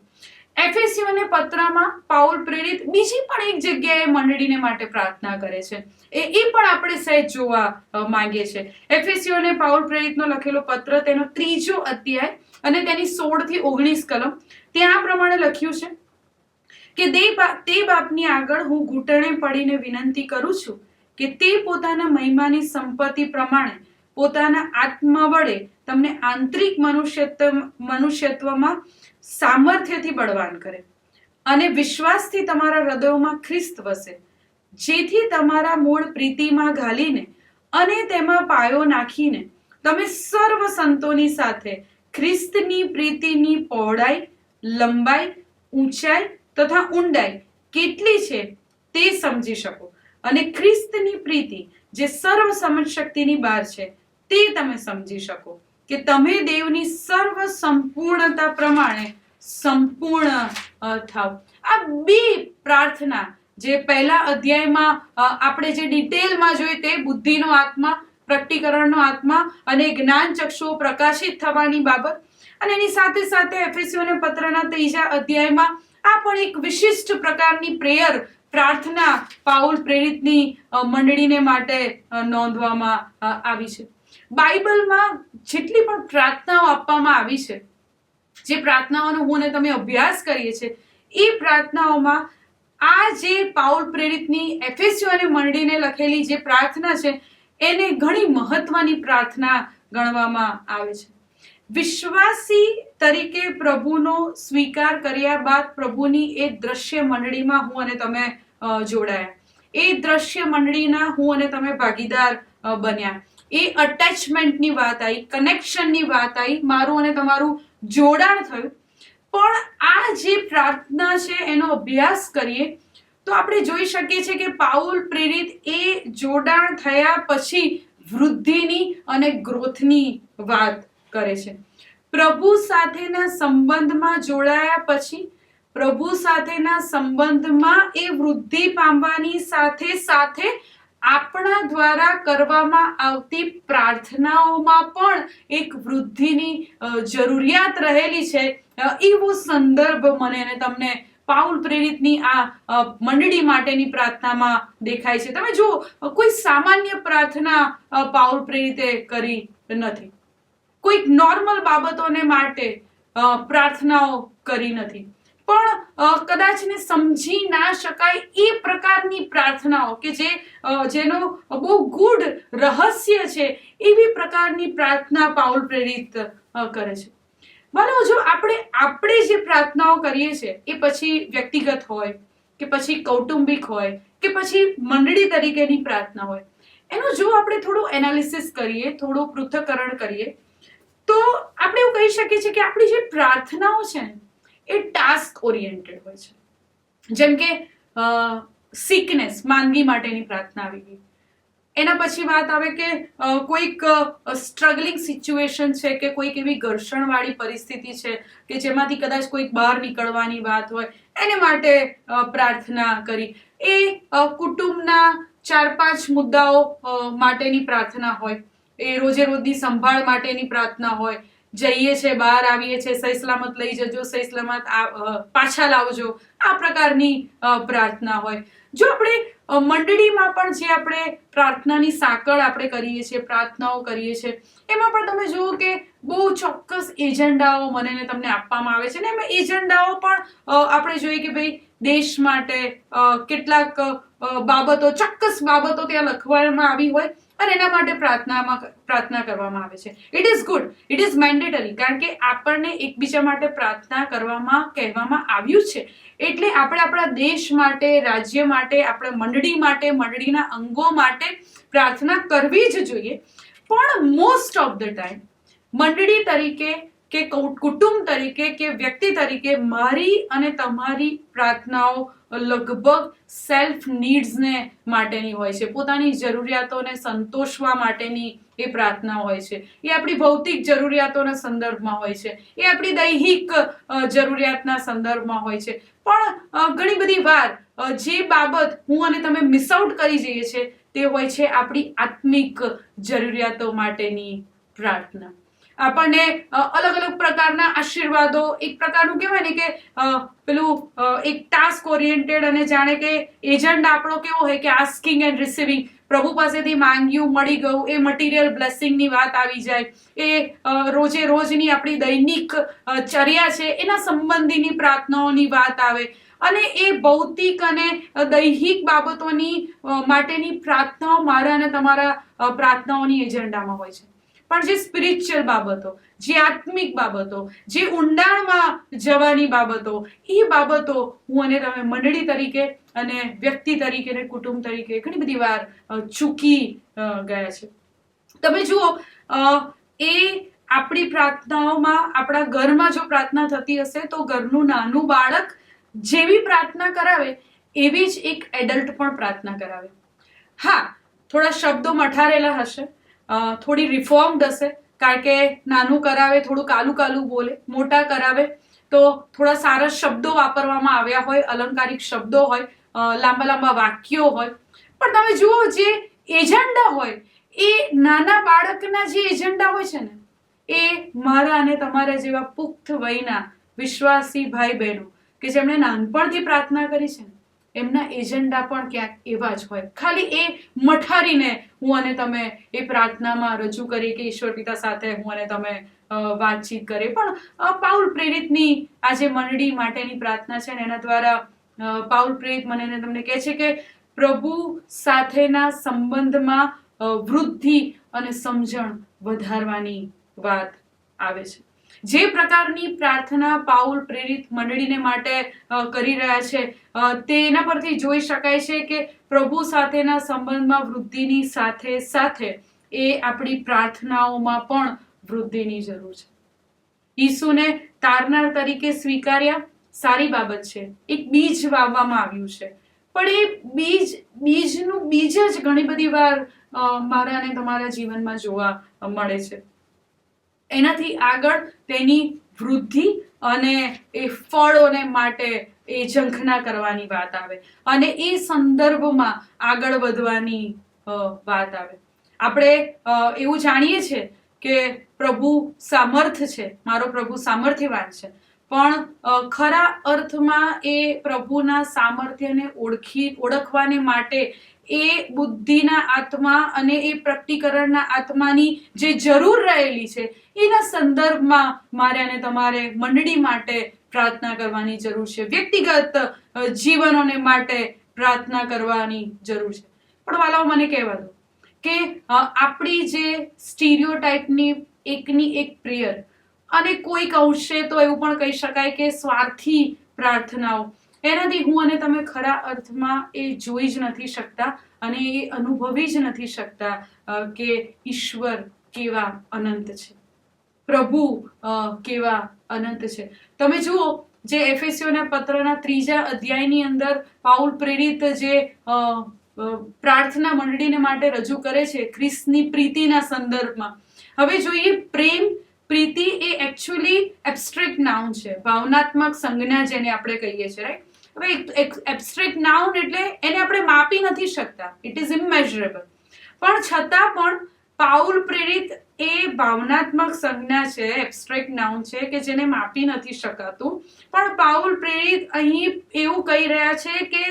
[SPEAKER 4] એફેસીઓને પત્રમાં પાઉલ પ્રેરિત બીજી પણ એક જગ્યાએ મંડળીને માટે પ્રાર્થના કરે છે. એ પણ આપણે સહેજ જોવા માંગીએ છીએ. એફેસીઓને પાઉલ પ્રેરિતનો લખેલો પત્ર, તેનો 3 અધ્યાય અને તેની 16 થી 19 કલમ, ત્યાં આ પ્રમાણે લખ્યું છે કે તે બાપની આગળ હું ઘૂંટણે પડીને વિનંતી કરું છું કે તે પોતાના મહિમાની સંપત્તિ પ્રમાણે પોતાના આત્મા વડે તમને આંતરિક મનુષ્યત્વમાં સામર્થ્યથી બળવાન કરે અને વિશ્વાસથી તમારા હૃદયોમાં ખ્રિસ્ત વસે, જેથી તમારા મૂળ પ્રીતિમાં ઘાલીને અને તેમાં પાયો નાખીને તમે સર્વ સંતોની સાથે ખ્રિસ્તની પ્રીતિની પહોળાઈ, લંબાઈ, ઊંચાઈ તથા ઊંડાઈ કેટલી છે તે સમજી શકો, અને ખ્રિસ્તની પ્રીતિ જે સર્વ સમજશક્તિની બહાર છે તે તમે સમજી શકો, કે તમે દેવની સર્વ સંપૂર્ણતા પ્રમાણે સંપૂર્ણ થાવ. આ બે પ્રાર્થના જે પહેલા અધ્યાયમાં આપણે જે ડિટેલમાં જોઈએ તે બુદ્ધિનો આત્મા, પ્રકટીકરણનો આત્મા અને જ્ઞાન ચક્ષુઓ પ્રકાશિત થવાની બાબત, અને એની સાથે સાથે એફેસીઓને પત્રના 3 અધ્યાયમાં આ પણ એક વિશિષ્ટ પ્રકારની પ્રેયર, પ્રાર્થના પાઉલ પ્રેરિતની મંડળીને માટે નોંધવામાં આવી છે. બાઇબલમાં જેટલી પણ પ્રાર્થનાઓ આપવામાં આવી છે, જે પ્રાર્થનાઓનો હું અને તમે અભ્યાસ કરીએ છીએ, એ પ્રાર્થનાઓમાં આ જે પાઉલ પ્રેરિતની એફેસીઓને મંડળીને લખેલી જે પ્રાર્થના છે એને ઘણી મહત્વની પ્રાર્થના ગણવામાં આવે છે. વિશ્વાસી તરીકે પ્રભુનો સ્વીકાર કર્યા બાદ પ્રભુની એ દ્રશ્ય મંડળીમાં હું અને તમે જોડાયા, એ દ્રશ્ય મંડળીના હું અને તમે ભાગીદાર બન્યા, એ અટેચમેન્ટની વાત આવી, કનેક્શનની વાત આવી, મારું અને તમારું જોડાણ થયું. પણ આ જે પ્રાર્થના છે એનો અભ્યાસ કરીએ તો આપણે જોઈ શકીએ છીએ કે પાઉલ પ્રેરિત એ જોડાણ થયા પછી વૃદ્ધિની અને ગ્રોથની વાત કરે છે. પ્રભુ સાથેના સંબંધમાં જોડાયા પછી પ્રભુ સાથેના સંબંધમાં એ વૃદ્ધિ પામવાની સાથે સાથે આપણા દ્વારા કરવામાં આવતી પ્રાર્થનાઓમાં પણ એક વૃદ્ધિની જરૂરિયાત રહેલી છે, એવો સંદર્ભ મને અને તમને પાઉલ પ્રેરિતની આ મંડળી માટેની પ્રાર્થનામાં દેખાય છે. તમે જુઓ, કોઈ સામાન્ય પ્રાર્થના પાઉલ પ્રેરિતે કરી નથી, કોઈક નોર્મલ બાબતોને માટે પ્રાર્થનાઓ કરી નથી, પણ કદાચ ને સમજી ના શકાય એ પ્રકારની પ્રાર્થનાઓ કે જેનો બહુ ગૂઢ રહસ્ય છે, એવી પ્રકારની પ્રાર્થના પાઉલ પ્રેરિત કરે છે. માનો જો આપણે જે પ્રાર્થનાઓ કરીએ છીએ એ પછી વ્યક્તિગત હોય કે પછી કૌટુંબિક હોય કે પછી મંડળી તરીકેની પ્રાર્થના હોય, એનું જો આપણે થોડું એનાલિસિસ કરીએ, થોડું પૃથ્થકરણ કરીએ, તો આપણે એવું કહી શકીએ છીએ કે આપણી જે પ્રાર્થનાઓ છે ને એ ટાસ્ક ઓરિએન્ટેડ હોય છે. જેમ કે સિકનેસ, માંદગી માટેની પ્રાર્થના આવી ગઈ, એના પછી વાત આવે કે કોઈક સ્ટ્રગલિંગ સિચ્યુએશન છે કે કોઈક એવી ઘર્ષણવાળી પરિસ્થિતિ છે કે જેમાંથી કદાચ કોઈક બહાર નીકળવાની વાત હોય, એને માટે પ્રાર્થના કરી. એ કુટુંબના 4-5 મુદ્દાઓ માટેની પ્રાર્થના હોય, એ રોજે રોજની સંભાળ માટેની પ્રાર્થના હોય, જઈએ છે બહાર આવીએ છે સહી સલામત લઈ જજો, સહી સલામત પાછા લાવજો, આ પ્રકારની પ્રાર્થના હોય. જો આપણે મંડળીમાં પણ જે આપણે પ્રાર્થનાની સાંકળ આપણે કરીએ છીએ, પ્રાર્થનાઓ કરીએ છીએ, એમાં પણ તમે જુઓ કે બહુ ચોક્કસ એજન્ડાઓ મને ને તમને આપવામાં આવે છે ને એમાં એજન્ડાઓ પણ આપણે જોઈએ કે ભાઈ દેશ માટે કેટલાક બાબતો, ચોક્કસ બાબતો ત્યાં લખવામાં આવી હોય અને એના માટે પ્રાર્થના કરવામાં આવે છે. It is good, it is mandatory, કારણ કે આપણને એકબીજા માટે પ્રાર્થના કરવામાં કહેવામાં આવ્યું છે. એટલે આપણે આપણા દેશ માટે, રાજ્ય માટે, આપણે મંડળી માટે, મંડળીના અંગો માટે પ્રાર્થના કરવી જ જોઈએ. પણ મોસ્ટ ઓફ ધ ટાઈમ મંડળી તરીકે કે કુટુંબ તરીકે કે વ્યક્તિ તરીકે મારી અને તમારી પ્રાર્થનાઓ લગભગ સેલ્ફ નીડ્સને માટેની હોય છે, પોતાની જરૂરિયાતોને સંતોષવા માટેની એ પ્રાર્થના હોય છે. એ આપણી ભૌતિક જરૂરિયાતોના સંદર્ભમાં હોય છે, એ આપણી દૈહિક જરૂરિયાતના સંદર્ભમાં હોય છે. પણ ઘણી બધી વાર જે બાબત હું અને તમે મિસ આઉટ કરી જઈએ છીએ તે હોય છે આપણી આત્મિક જરૂરિયાતો માટેની પ્રાર્થના. આપણને અલગ અલગ પ્રકારના આશીર્વાદો, એક પ્રકારનું કહેવાય ને કે પેલું એક ટાસ્ક ઓરિએન્ટેડ અને જાણે કે એજન્ટ આપણો કેવો હોય કે આસ્કિંગ એન્ડ રિસીવિંગ, પ્રભુ પાસેથી માંગ્યું મળી ગયું, એ મટીરિયલ બ્લેસિંગની વાત આવી જાય, એ રોજે રોજની આપણી દૈનિક ચર્યા છે એના સંબંધીની પ્રાર્થનાઓની વાત આવે, અને એ ભૌતિક અને દૈહિક બાબતોની માટેની પ્રાર્થનાઓ મારા અને તમારા પ્રાર્થનાઓની એજન્ડામાં હોય છે. પણ જે સ્પિરિચ્યુઅલ બાબતો, જે આત્મિક બાબતો, જે ઊંડાણમાં જવાની બાબતો, એ બાબતો હું અને તમે મંડળી તરીકે અને વ્યક્તિ તરીકે અને કુટુંબ તરીકે ઘણી બધી વાર ચૂકી ગયા છે. તમે જુઓ, એ આપણી પ્રાર્થનાઓમાં, આપણા ઘરમાં જો પ્રાર્થના થતી હશે તો ઘરનું નાનું બાળક જેવી પ્રાર્થના કરાવે એવી જ એક એડલ્ટ પણ પ્રાર્થના કરાવે. હા, થોડા શબ્દો મઠારેલા હશે, થોડી રિફોર્મ્ડ હશે, કારણ કે નાનું કરાવે થોડું કાલું બોલે, મોટા કરાવે તો થોડા સારા શબ્દો વાપરવામાં આવ્યા હોય, અલંકારિક શબ્દો હોય, લાંબા વાક્યો હોય. પણ તમે જુઓ, જે એજન્ડા હોય એ નાના બાળકના જે એજન્ડા હોય છે ને, એ મારા અને તમારા જેવા પુખ્ત વયના વિશ્વાસી ભાઈ બહેનો કે જેમણે નાનપણથી પ્રાર્થના કરી છે ને, એમના એજન્ડા પણ ક્યાંક એવા જ હોય. ખાલી એ મઠારીને હું અને તમે એ પ્રાર્થનામાં રજૂ કરીએ કે ઈશ્વર પિતા સાથે હું અને તમે વાતચીત કરીએ. પણ પાઉલ પ્રેરિતની આ જે મંડળી માટેની પ્રાર્થના છે ને, એના દ્વારા પાઉલ પ્રેરિત મને તમને કહે છે કે પ્રભુ સાથેના સંબંધમાં વૃદ્ધિ અને સમજણ વધારવાની વાત આવે છે. જે પ્રકારની પ્રાર્થના પાઉલ પ્રેરિત મંડળીને માટે કરી રહ્યા છે, તેના પરથી જોઈ શકાય છે કે પ્રભુ સાથેના સંબંધમાં વૃદ્ધિની સાથે સાથે એ આપણી પ્રાર્થનાઓમાં પણ વૃદ્ધિની જરૂર છે. ઈસુને તારનાર તરીકે સ્વીકાર્યા, સારી બાબત છે, એક બીજ વાવવામાં આવ્યું છે, પણ એ બીજનું બીજ જ ઘણી બધી વાર મારા અને તમારા જીવનમાં જોવા મળે છે. એનાથી આગળ તેની વૃદ્ધિ અને એ ફળોને માટે એ ઝંખના કરવાની વાત આવે અને એ સંદર્ભમાં આગળ વધવાની વાત આવે. આપણે એવું જાણીએ છીએ કે પ્રભુ સામર્થ છે, મારો પ્રભુ સામર્થ્યવાન છે, પણ ખરા અર્થમાં એ પ્રભુના સામર્થ્યને ઓળખવાને માટે એ બુદ્ધિના આત્મા અને એ પ્રકટીકરણના આત્માની જે જરૂર રહેલી છે એના સંદર્ભમાં મારે અને તમારે મંડળી માટે પ્રાર્થના કરવાની જરૂર છે, વ્યક્તિગત જીવનોને માટે પ્રાર્થના કરવાની જરૂર છે. પણ વાલાઓ, મને કહેવા દો કે આપણી જે સ્ટીરિયોટાઇપની એકની એક પ્રેયર અને કોઈક અંશે તો એવું પણ કહી શકાય કે સ્વાર્થી પ્રાર્થનાઓ, એનાથી હું અને તમે ખરા અર્થમાં એ જોઈ જ નથી શકતા અને એ અનુભવી જ નથી શકતા કે ઈશ્વર કેવા અનંત છે, પ્રભુ કેવા અનંત છે. તમે જુઓ, જે એફેસીઓના પત્રના 3 અધ્યાયની અંદર પાઉલ પ્રેરિત જે પ્રાર્થના મંડળીને માટે રજૂ કરે છે ખ્રિસ્તની પ્રીતિના સંદર્ભમાં. હવે જોઈએ, પ્રેમ, પ્રીતિ એ એકચ્યુઅલી એબ્સ્ટ્રેક્ટ નાઉન છે, ભાવનાત્મક સંજ્ઞા જેને આપણે કહીએ છીએ, રાઈટ? હવે એબ્સ્ટ્રેક્ટ નાઉન એટલે એને આપણે માપી નથી શકતા, ઇટ ઇઝ ઇમેઝરેબલ. પણ છતાં પણ પાઉલ પ્રેરિત એ ભાવનાત્મક સંજ્ઞા છે, એબ્સ્ટ્રેક્ટ નાઉન છે કે જેને માપી નથી શકાતું. પણ પાઉલ પ્રેરિત અહીં એવું કહી રહ્યા છે કે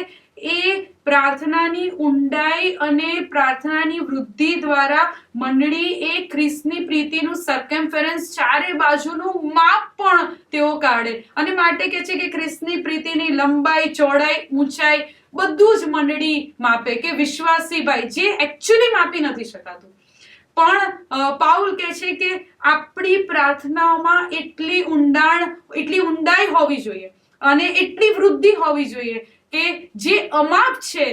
[SPEAKER 4] એ પ્રાર્થનાની ઊંડાઈ અને પ્રાર્થનાની વૃદ્ધિ દ્વારા મંડળી એ ખ્રિસ્તની પ્રીતિનું સર્કમ્ફરન્સ, ચારે બાજુનું માપ પણ તેઓ કાઢે. અને માટે કહે છે કે ખ્રિસ્તની પ્રીતિની લંબાઈ, ચોડાઈ, ઊંચાઈ બધું જ મંડળી માપે, કે વિશ્વાસી ભાઈ, જે એકચ્યુઅલી માપી નથી શકાતું. પણ પાઉલ કહે છે કે આપણી પ્રાર્થનાઓમાં એટલી ઊંડાઈ હોવી જોઈએ અને એટલી વૃદ્ધિ હોવી જોઈએ કે જે અમાપ છે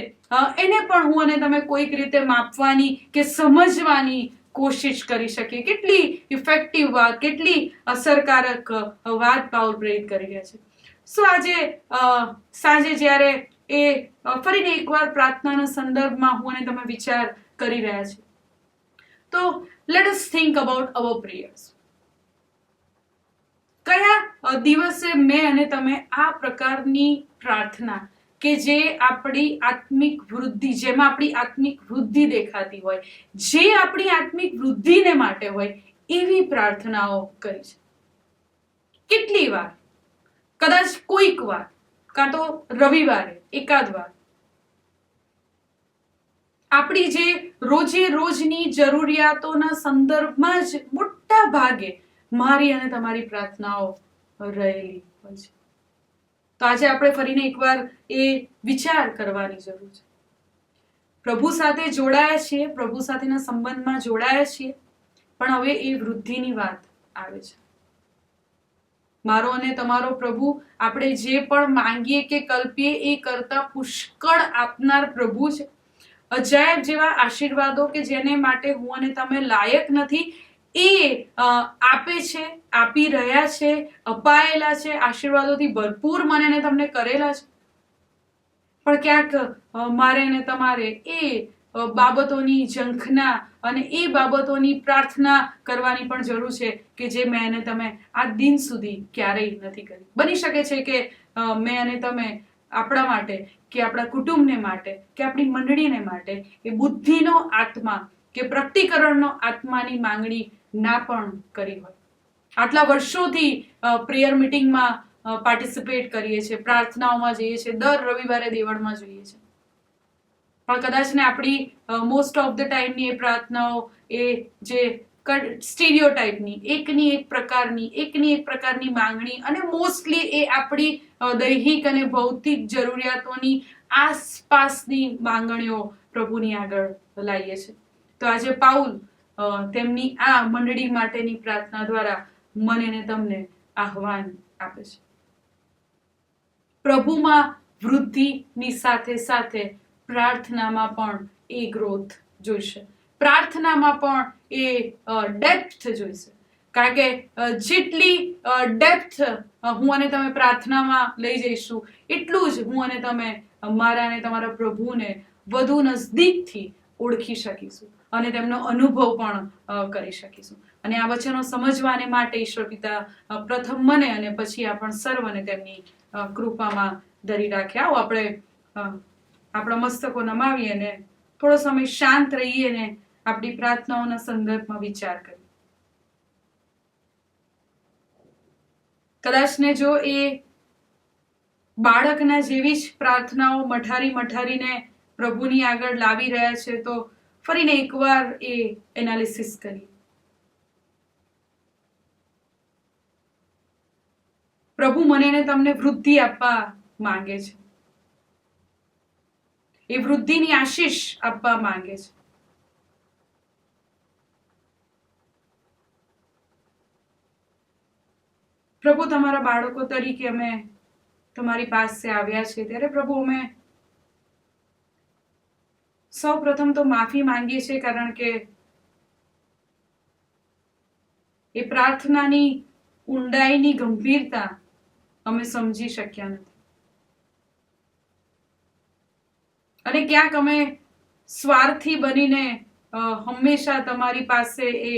[SPEAKER 4] એને પણ હું અને તમે કોઈક રીતે માપવાની કે સમજવાની કોશિશ કરી શકીએ. કેટલી ઇફેક્ટિવ વાત, કેટલી અસરકારક વાત પાઉલ પ્રેરિત કરી રહ્યા છે. સો આજે સાંજે જ્યારે એ ફરીને એકવાર પ્રાર્થનાના સંદર્ભમાં હું અને તમે વિચાર કરી રહ્યા છે, તો let us think about hour prayers. કયા દિવસે મેં અને તમે આ પ્રકારની પ્રાર્થના કે જે આપણી આત્મિક વૃદ્ધિ, જેમાં આપણી આત્મિક વૃદ્ધિ દેખાતી હોય, જે આપણી આત્મિક વૃદ્ધિને માટે હોય એવી પ્રાર્થનાઓ કરી છે? કેટલી વાર? કદાચ કોઈક વાર, કાં તો રવિવારે એકાદ વાર. આપણી જે રોજે રોજની જરૂરિયાતોના સંદર્ભમાં જ મોટા ભાગે મારી અને તમારી પ્રાર્થનાઓ રહેલી હોય છે. તો આજે આપણે ફરીને એકવાર એ વિચાર કરવાની જરૂર છે. પ્રભુ સાથે જોડાયા છીએ, પ્રભુ સાથેના સંબંધમાં જોડાયા છીએ, પણ હવે એ વૃદ્ધિની વાત આવે છે. મારો અને તમારો પ્રભુ આપણે જે પણ માંગીએ કે કલ્પીએ એ કરતા પુષ્કળ આપનાર પ્રભુ છે. અજાયબ જેવા આશીર્વાદો કે જેને માટે હું અને તમે લાયક નથી એ આપે છે, આપી રહ્યા છે, અપાયેલા છે, આશીર્વાદોથી ભરપૂર મને અને તમને કરેલા છે. પણ ક્યાંક મારે અને તમારે એ બાબતોની ઝંખના અને એ બાબતોની પ્રાર્થના કરવાની પણ જરૂર છે કે જે મેં અને તમે આ દિન સુધી ક્યારેય નથી કરી. બની શકે છે કે મેં અને તમે આપણા માટે કે આપણા કુટુંબને માટે કે આપણી મંડળીને માટે એ બુદ્ધિનો આત્મા કે પ્રકટીકરણનો આત્માની માંગણી ના પણ કરી હોય. આટલા વર્ષોથી પ્રેયર મીટિંગમાં પાર્ટિસિપેટ કરીએ છીએ, પ્રાર્થનાઓમાં જઈએ છીએ, દર રવિવારે દેવળમાં જોઈએ છીએ, પણ કદાચ ને આપણી મોસ્ટ ઓફ ધ ટાઈમની એ પ્રાર્થનાઓ એ જે સ્ટીરિયોટાઇપની, એકની એક પ્રકારની માંગણી, અને મોસ્ટલી એ આપણી દૈહિક અને ભૌતિક જરૂરિયાતોની આસપાસની માંગણીઓ પ્રભુની આગળ લાવીએ છીએ. તો આજે પાઉલ તેમની આ મંડળી માટેની પ્રાર્થના દ્વારા મને ને તમને આહ્વાન આપે છે. પ્રભુમાં વૃદ્ધિની સાથે સાથે પ્રાર્થનામાં પણ એ ગ્રોથ જોઈશે, પ્રાર્થનામાં પણ એ ડેપ્થ જોઈશે. કારણ કે જેટલી ડેપ્થ હું અને તમે પ્રાર્થનામાં લઈ જઈશું એટલું જ હું અને તમે મારા અને તમારા પ્રભુને વધુ નજદીકથી ઓળખી શકીશું અને તેમનો અનુભવ પણ કરી શકીશું. અને આ વચનો સમજવાને માટે ઈશ્વર પિતા પ્રથમ મને અને પછી આપણ સર્વને તેમની કૃપામાં ધરી રાખે. આવો આપણે આપણા મસ્તકો નમાવીએ અને થોડો સમય શાંત રહીએ અને આપણી પ્રાર્થનાઓના સંદર્ભમાં વિચાર કરીએ. કદાચ ને જો એ બાળકના જેવી જ પ્રાર્થનાઓ મઠારીને પ્રભુની આગળ લાવી રહ્યા છે, તો ફરીને એકવાર એ એનાલિસિસ કરીએ. પ્રભુ મને ને તમને વૃદ્ધિ આપવા માંગે છે, એ વૃદ્ધિની આશીષ આપવા માંગે છે. પ્રભુ, તમારા બાળકો તરીકે અમે તમારી પાસે આવ્યા છે ત્યારે પ્રભુ અમે સૌ પ્રથમ તો માફી માંગીએ છીએ, કારણ કે એ પ્રાર્થનાની ઊંડાઈની ગંભીરતા અમે સમજી શક્યા નથી. અને ક્યાંક અમે સ્વાર્થી બનીને હંમેશા તમારી પાસે એ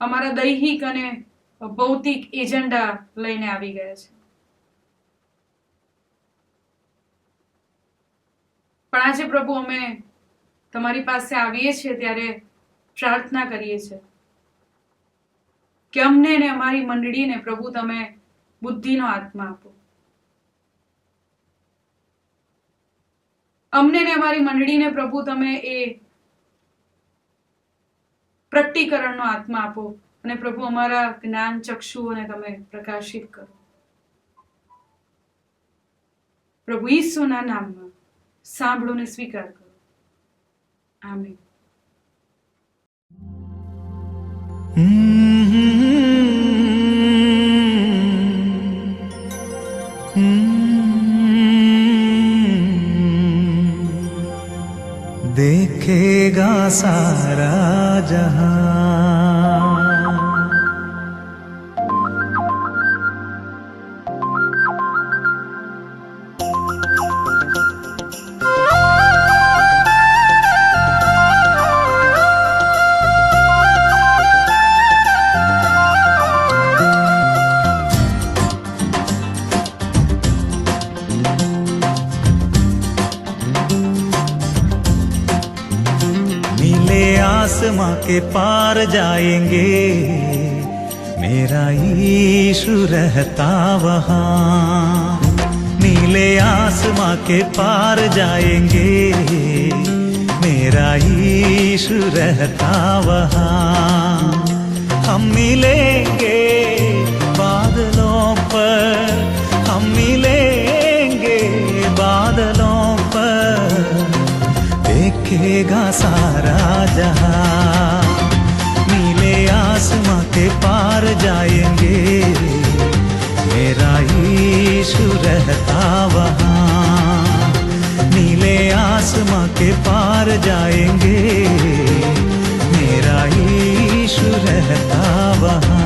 [SPEAKER 4] અમારા દૈહિક અને ભૌતિક એજન્ડા લઈને આવી ગયા છે. પણ આજે પ્રભુ અમે તમારી પાસે આવીએ છીએ ત્યારે પ્રાર્થના કરીએ છીએ કે અમને ને અમારી મંડળીને પ્રભુ તમે બુદ્ધિનો આત્મા આપો. અમને ને અમારી મંડળીને પ્રભુ તમે એ પ્રકટીકરણનો આત્મા આપો અને પ્રભુ અમારા જ્ઞાન ચક્ષુઓને તમે પ્રકાશિત કરો. પ્રભુ ઈસુના નામમાં સાંભળો ને સ્વીકાર કરો. આમીન.
[SPEAKER 2] देखेगा सारा जहां, आसमां के पार जाएंगे, मेरा यीशु रहता वहाँ. नीले आसमां के पार जाएंगे, मेरा यीशु रहता वहाँ. हम मिलेंगे बादलों पर, हम मिलेंगे बादलों पर, देखेगा सारा जहां. नीले आसमां के पार जाएंगे, मेरा यीशु रहता वहाँ. नीले आसमां के पार जाएंगे, मेरा यीशु रहता वहाँ.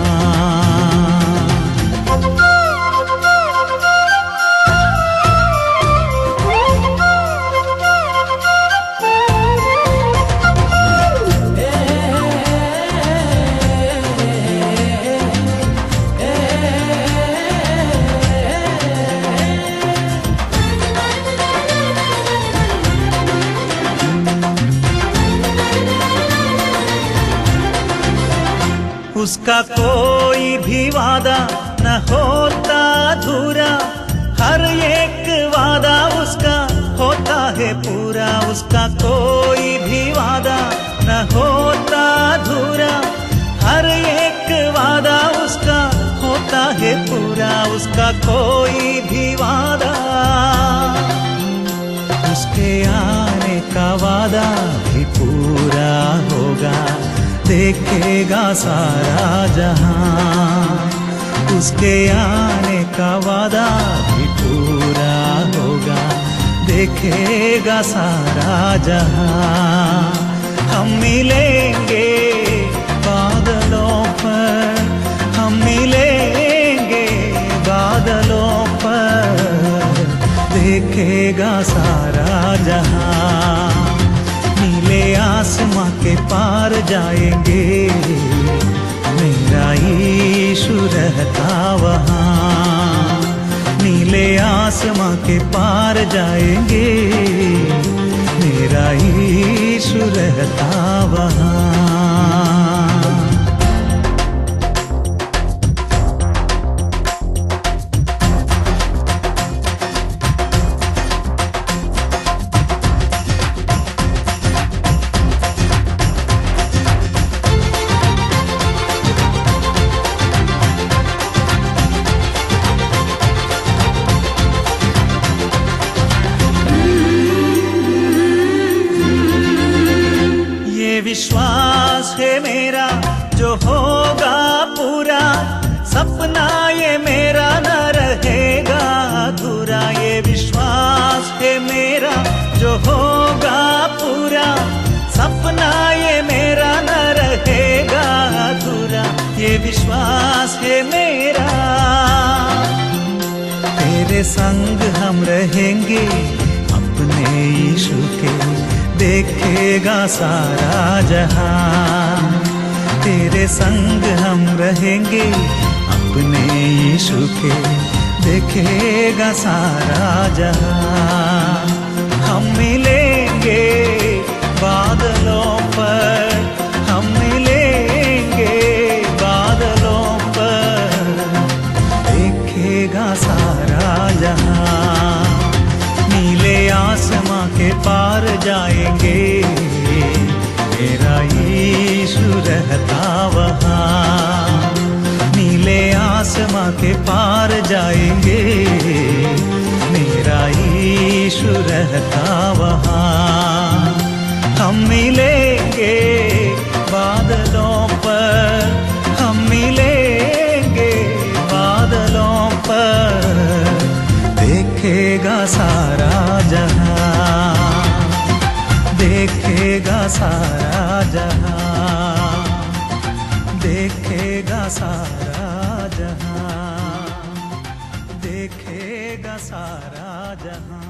[SPEAKER 2] उसका कोई भी वादा न होता अधूरा, हर एक वादा उसका होता है पूरा. उसका कोई भी वादा न होता अधूरा, हर एक वादा उसका होता है पूरा. उसका कोई भी वादा, उसके आने का वादा भी पूरा होगा. देखेगा सारा जहां, उसके आने का वादा भी पूरा होगा. देखेगा सारा जहां. हम मिलेंगे बादलों पर, हम मिलेंगे बादलों पर, देखेगा सारा जहां. नीले आसमां के पार जाएंगे, मेरा यीशु रहता वहाँ. नीले आसमां के पार जाएंगे, मेरा यीशु रहता वहाँ. विश्वास है मेरा जो होगा पूरा, सपना ये मेरा न रहेगा अधूरा. ये विश्वास है मेरा जो होगा पूरा, सपना ये मेरा न रहेगा अधूरा. ये विश्वास है मेरा, तेरे संग हम रहेंगे अपने यीशु के देखेगा सारा जहां। तेरे संग हम रहेंगे अपने यीशु के देखेगा सारा जहां। हम मिलेंगे बादलों पर, हम मिलेंगे बादलों पर, देखेगा सारा जहां। नीले आसमां के पार जाएंगे, मेरा यीशु रहता वहाँ। नीले आसमां के पार जाएंगे, मेरा यीशु रहता वहाँ। हम मिलेंगे बादलों पर, हम मिलेंगे बादलों पर, देखेगा सारा जहां, देखेगा सारा जहां, देखेगा सारा जहां, देखेगा सारा जहां।